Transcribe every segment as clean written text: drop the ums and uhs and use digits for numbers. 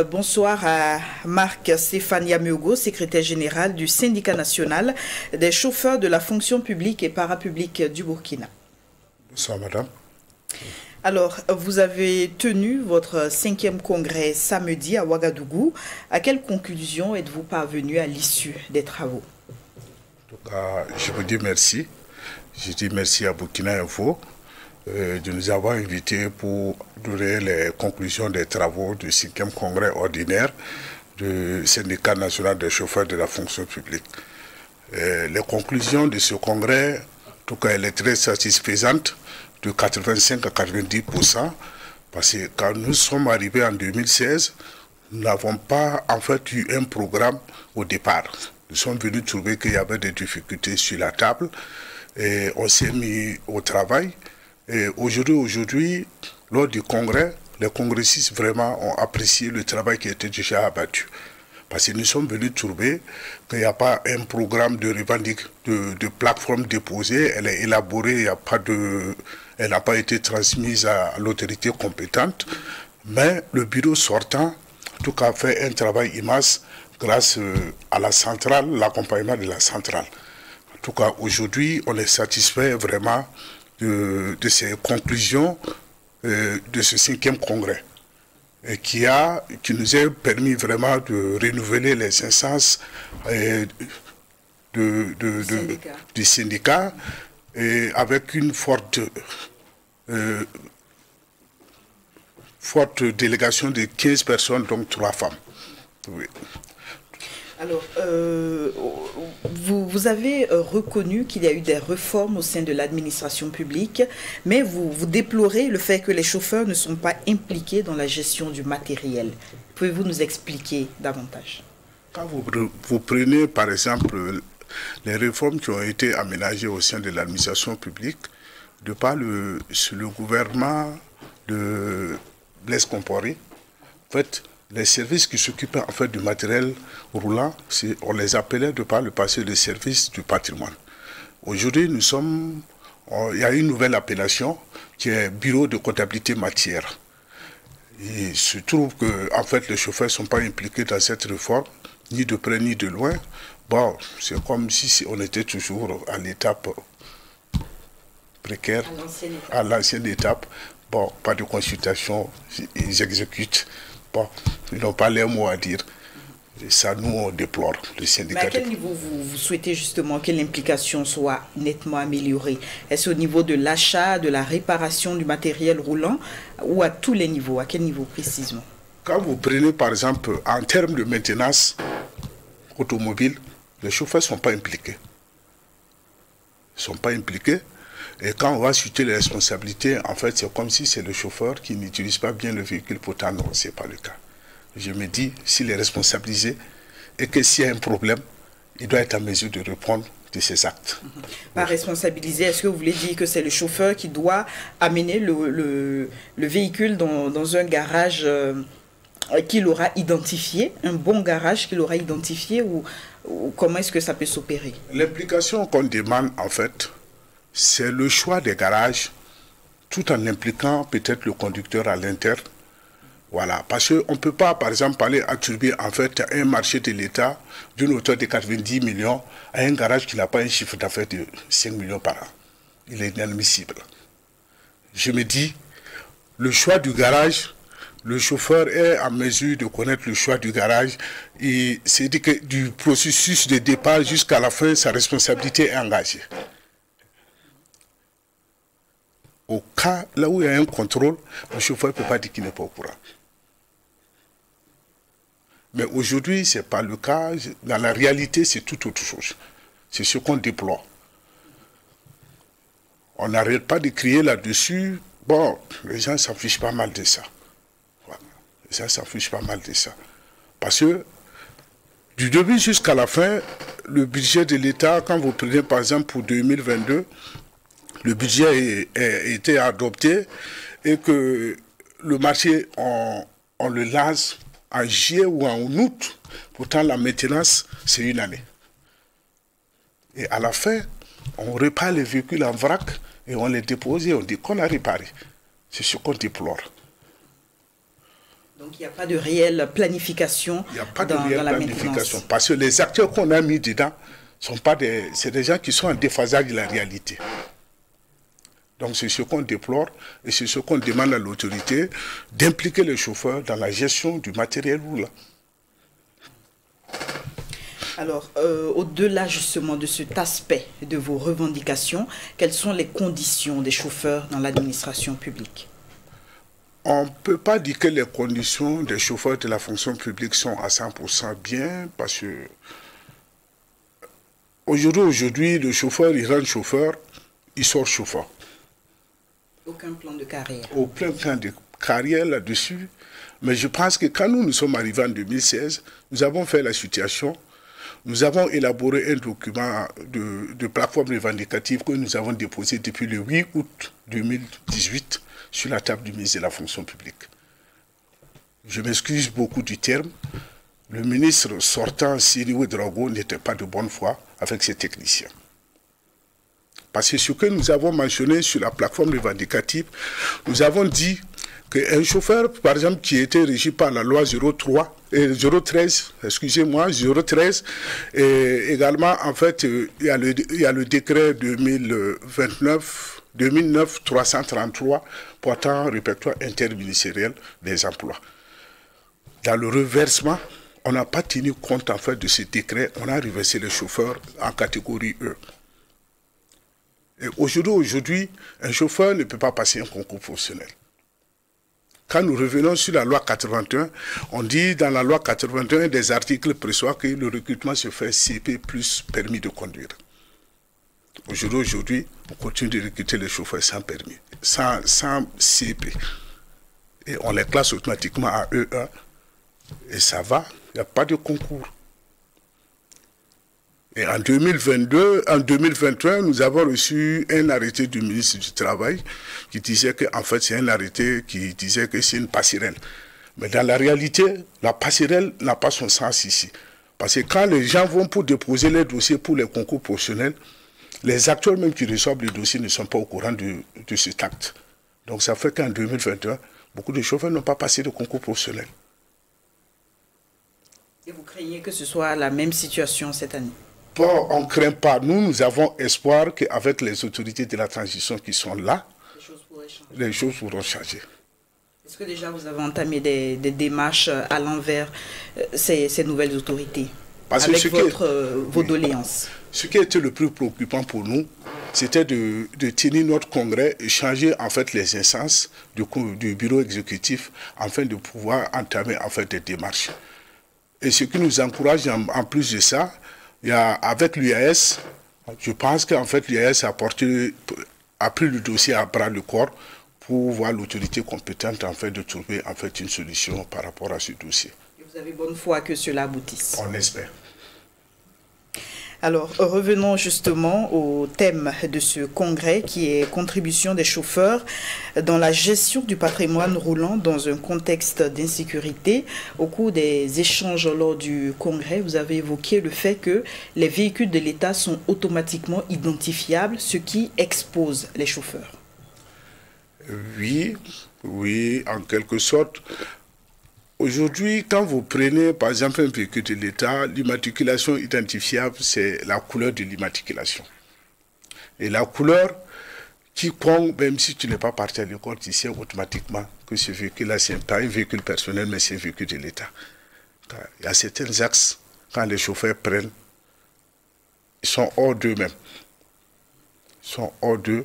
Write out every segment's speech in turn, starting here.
Bonsoir à Marc Stéphania Miogo, secrétaire général du syndicat national des chauffeurs de la fonction publique et parapublique du Burkina. Bonsoir madame. Alors, vous avez tenu votre 5e congrès samedi à Ouagadougou. À quelle conclusion êtes-vous parvenu à l'issue des travaux? En tout cas, je vous dis merci. Je dis merci à Burkina Info de nous avoir invités pour donner les conclusions des travaux du 5e congrès ordinaire du syndicat national des chauffeurs de la fonction publique. Les conclusions de ce congrès, en tout cas, elle est très satisfaisante, de 85 à 90%, parce que quand nous sommes arrivés en 2016, nous n'avons pas en fait eu un programme au départ. Nous sommes venus trouver qu'il y avait des difficultés sur la table et on s'est mis au travail. Et aujourd'hui, lors du congrès, les congressistes vraiment ont apprécié le travail qui était déjà abattu. Parce que nous sommes venus trouver qu'il n'y a pas un programme de plateforme déposée, elle est élaborée, elle n'a pas été transmise à l'autorité compétente, mais le bureau sortant, en tout cas, fait un travail immense grâce à la centrale, l'accompagnement de la centrale. En tout cas, aujourd'hui, on est satisfait vraiment de ces conclusions de ce 5e congrès. Et qui nous a permis vraiment de renouveler les instances du syndicat et avec une forte délégation de 15 personnes, donc 3 femmes. Oui. Alors, vous avez reconnu qu'il y a eu des réformes au sein de l'administration publique, mais vous déplorez le fait que les chauffeurs ne sont pas impliqués dans la gestion du matériel. Pouvez-vous nous expliquer davantage? Quand vous prenez, par exemple, les réformes qui ont été aménagées au sein de l'administration publique, de par le gouvernement de Blaise Compaoré, en fait, les services qui s'occupaient en fait du matériel roulant, on les appelait de par le passé les services du patrimoine. Aujourd'hui, il y a une nouvelle appellation qui est Bureau de comptabilité matière. Il se trouve que en fait, les chauffeurs ne sont pas impliqués dans cette réforme, ni de près ni de loin. Bon, c'est comme si on était toujours à l'étape précaire, à l'ancienne étape. Bon, pas de consultation, ils exécutent. Bon, ils n'ont pas les mots à dire. Et ça, nous, on déplore. Le syndicat. Mais à quel niveau vous souhaitez justement que l'implication soit nettement améliorée? Est-ce au niveau de l'achat, de la réparation du matériel roulant ou à tous les niveaux? À quel niveau précisément? Quand vous prenez, par exemple, en termes de maintenance automobile, les chauffeurs ne sont pas impliqués. Ils ne sont pas impliqués. Et quand on va situer les responsabilités, en fait, c'est comme si c'est le chauffeur qui n'utilise pas bien le véhicule, pourtant non, ce n'est pas le cas. Je me dis, s'il est responsabilisé et que s'il y a un problème, il doit être en mesure de répondre de ses actes. Par responsabiliser, est-ce que vous voulez dire que c'est le chauffeur qui doit amener le véhicule dans un garage qu'il aura identifié, un bon garage qu'il aura identifié, ou comment est-ce que ça peut s'opérer? L'implication qu'on demande, en fait, c'est le choix des garages, tout en impliquant peut-être le conducteur à l'interne. Voilà, parce qu'on ne peut pas, par exemple, aller attribuer en fait un marché de l'État d'une hauteur de 90 millions à un garage qui n'a pas un chiffre d'affaires de 5 millions par an. Il est inadmissible. Je me dis, le choix du garage, le chauffeur est en mesure de connaître le choix du garage et c'est dit que du processus de départ jusqu'à la fin, sa responsabilité est engagée. Au cas là où il y a un contrôle, le chauffeur ne peut pas dire qu'il n'est pas au courant. Mais aujourd'hui, ce n'est pas le cas. Dans la réalité, c'est tout autre chose. C'est ce qu'on déploie. On n'arrête pas de crier là-dessus. Bon, les gens s'en fichent pas mal de ça. Voilà. Les gens s'en fichent pas mal de ça. Parce que du début jusqu'à la fin, le budget de l'État, quand vous prenez par exemple pour 2022, le budget a été adopté et que le marché, on le lance en juillet ou en août. Pourtant, la maintenance, c'est une année. Et à la fin, on répare les véhicules en vrac et on les dépose et on dit qu'on a réparé. C'est ce qu'on déplore. Donc il n'y a pas de réelle planification. Il n'y a pas de dans réelle la planification. maintenance. Parce que les acteurs qu'on a mis dedans, c'est des gens qui sont en déphasage de la réalité. Donc c'est ce qu'on déplore et c'est ce qu'on demande à l'autorité d'impliquer les chauffeurs dans la gestion du matériel roulant. Alors, au-delà justement de cet aspect de vos revendications, quelles sont les conditions des chauffeurs dans l'administration publique? On ne peut pas dire que les conditions des chauffeurs de la fonction publique sont à 100% bien parce que aujourd'hui, le chauffeur, il rentre chauffeur, il sort chauffeur. Aucun plan de carrière. Aucun plan de carrière là-dessus. Mais je pense que quand nous sommes arrivés en 2016, nous avons fait la situation. Nous avons élaboré un document de plateforme revendicative que nous avons déposé depuis le 8 août 2018 sur la table du ministre de la fonction publique. Je m'excuse beaucoup du terme. Le ministre sortant, Siri Ouedraogo, n'était pas de bonne foi avec ses techniciens. Parce que ce que nous avons mentionné sur la plateforme revendicative, nous avons dit qu'un chauffeur, par exemple, qui était régi par la loi 013, et également, en fait, il y a le décret 2009-333 portant répertoire interministériel des emplois. Dans le reversement, on n'a pas tenu compte, en fait, de ce décret. On a reversé les chauffeurs en catégorie E. Et aujourd'hui, un chauffeur ne peut pas passer un concours professionnel. Quand nous revenons sur la loi 81, on dit dans la loi 81, des articles prévoient que le recrutement se fait CP plus permis de conduire. Aujourd'hui, on continue de recruter les chauffeurs sans permis, sans CP. Et on les classe automatiquement à E1. Et ça va, il n'y a pas de concours. Et en 2021, nous avons reçu un arrêté du ministre du Travail qui disait que, en fait, c'est un arrêté qui disait que c'est une passerelle. Mais dans la réalité, la passerelle n'a pas son sens ici. Parce que quand les gens vont pour déposer les dossiers pour les concours professionnels, les acteurs même qui reçoivent les dossiers ne sont pas au courant de cet acte. Donc ça fait qu'en 2021, beaucoup de chauffeurs n'ont pas passé de concours professionnel. Et vous craignez que ce soit la même situation cette année? Bon, on ne craint pas. Nous avons espoir qu'avec les autorités de la transition qui sont là, les choses pourront changer. Est-ce que déjà vous avez entamé des démarches allant vers ces nouvelles autorités avec vos doléances? Ce qui était le plus préoccupant pour nous, c'était de tenir notre congrès et changer en fait les instances du bureau exécutif afin de pouvoir entamer en fait des démarches. Et ce qui nous encourage en plus de ça, il y a, avec l'UAS, je pense qu'en fait l'UAS a pris le dossier à bras le corps pour voir l'autorité compétente en fait de trouver en fait une solution par rapport à ce dossier. Et vous avez bonne foi que cela aboutisse? On espère. Alors, revenons justement au thème de ce congrès qui est contribution des chauffeurs dans la gestion du patrimoine roulant dans un contexte d'insécurité. Au cours des échanges lors du congrès, vous avez évoqué le fait que les véhicules de l'État sont automatiquement identifiables, ce qui expose les chauffeurs. Oui, en quelque sorte. Aujourd'hui, quand vous prenez par exemple un véhicule de l'État, l'immatriculation identifiable, c'est la couleur de l'immatriculation. Et la couleur, quiconque, même si tu n'es pas parti à l'école, tu sais automatiquement que ce véhicule-là, ce n'est pas un véhicule personnel, mais c'est un véhicule de l'État. Il y a certains axes, quand les chauffeurs prennent, ils sont hors d'eux-mêmes. Ils sont hors d'eux.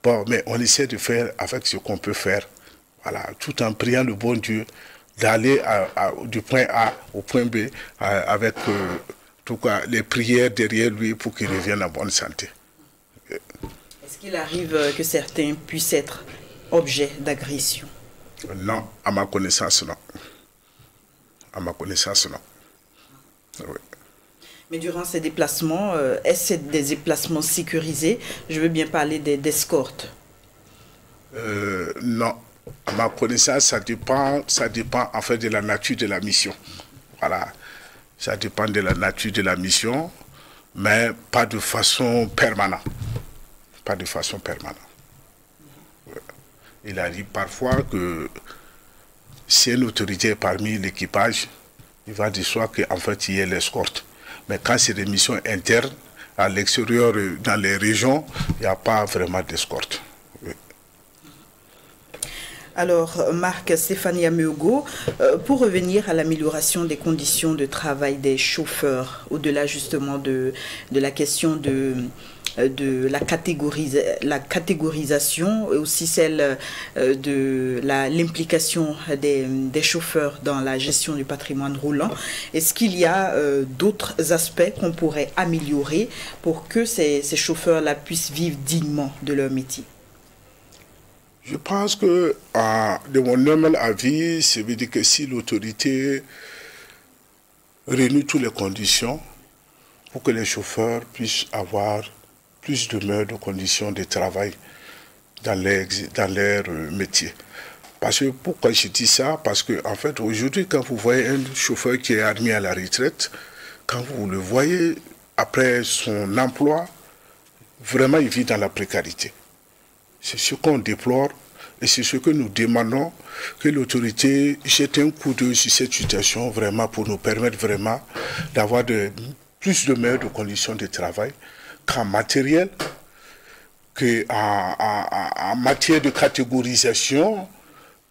Bon, mais on essaie de faire avec ce qu'on peut faire, voilà, tout en priant le bon Dieu d'aller du point A au point B avec tout cas, les prières derrière lui pour qu'il revienne en bonne santé. Est-ce qu'il arrive que certains puissent être objets d'agression? Non, à ma connaissance, non. À ma connaissance, non. Oui. Mais durant ces déplacements, est-ce des déplacements sécurisés? Je veux bien parler d'escorte. Non. À ma connaissance, ça dépend en fait de la nature de la mission. Voilà. Ça dépend de la nature de la mission, mais pas de façon permanente. Pas de façon permanente. Il arrive parfois que si une autorité est parmi l'équipage, il va de soi qu'en fait, il y ait l'escorte. Mais quand c'est des missions internes, à l'extérieur, dans les régions, il n'y a pas vraiment d'escorte. Oui. Alors, Marc Stéphane Yameogo, pour revenir à l'amélioration des conditions de travail des chauffeurs, au-delà justement de la question de la catégorisation et aussi celle de l'implication des chauffeurs dans la gestion du patrimoine roulant. Est-ce qu'il y a d'autres aspects qu'on pourrait améliorer pour que ces chauffeurs-là puissent vivre dignement de leur métier? Je pense que, de mon humble avis, ça veut dire que si l'autorité réunit toutes les conditions pour que les chauffeurs puissent avoir plus de meilleures conditions de travail dans leur métier. Parce que, pourquoi je dis ça? Parce que, en fait, aujourd'hui, quand vous voyez un chauffeur qui est admis à la retraite, quand vous le voyez après son emploi, vraiment, il vit dans la précarité. C'est ce qu'on déplore et c'est ce que nous demandons, que l'autorité jette un coup d'œil sur cette situation vraiment pour nous permettre vraiment d'avoir plus de meilleures conditions de travail qu'en matériel, qu'en matière de catégorisation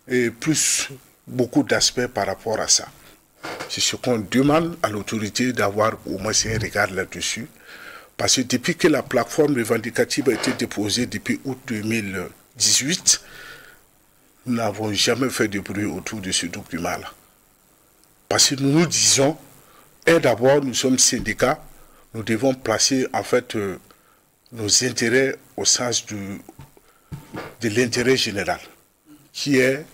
et plus beaucoup d'aspects par rapport à ça. C'est ce qu'on demande à l'autorité d'avoir au moins un regard là-dessus. Parce que depuis que la plateforme revendicative a été déposée depuis août 2018, nous n'avons jamais fait de bruit autour de ce document-là. Parce que nous nous disons, et d'abord nous sommes syndicats, nous devons placer en fait nos intérêts au sens de l'intérêt général, qui est,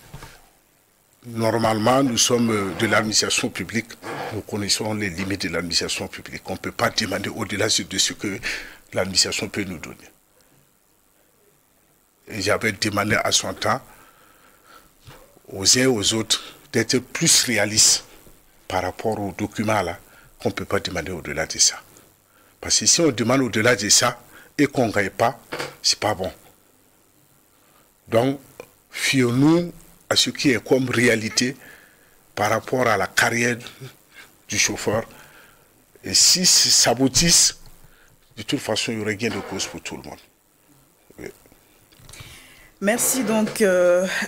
normalement, nous sommes de l'administration publique, nous connaissons les limites de l'administration publique. On ne peut pas demander au-delà de ce que l'administration peut nous donner. Et j'avais demandé à son temps aux uns et aux autres d'être plus réalistes par rapport aux documents là, qu'on ne peut pas demander au-delà de ça. Parce que si on demande au-delà de ça et qu'on ne gagne pas, c'est pas bon. Donc, fions-nous à ce qui est comme réalité par rapport à la carrière du chauffeur. Et si ça s'aboutisse, de toute façon, il y aurait gain de cause pour tout le monde. Oui. Merci donc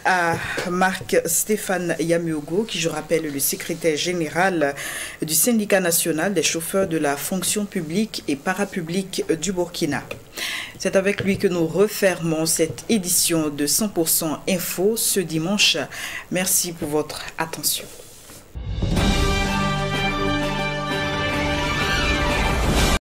à Marc Stéphane Yameogo, qui, je rappelle, est le secrétaire général du syndicat national des chauffeurs de la fonction publique et parapublique du Burkina. C'est avec lui que nous refermons cette édition de 100% Info ce dimanche. Merci pour votre attention.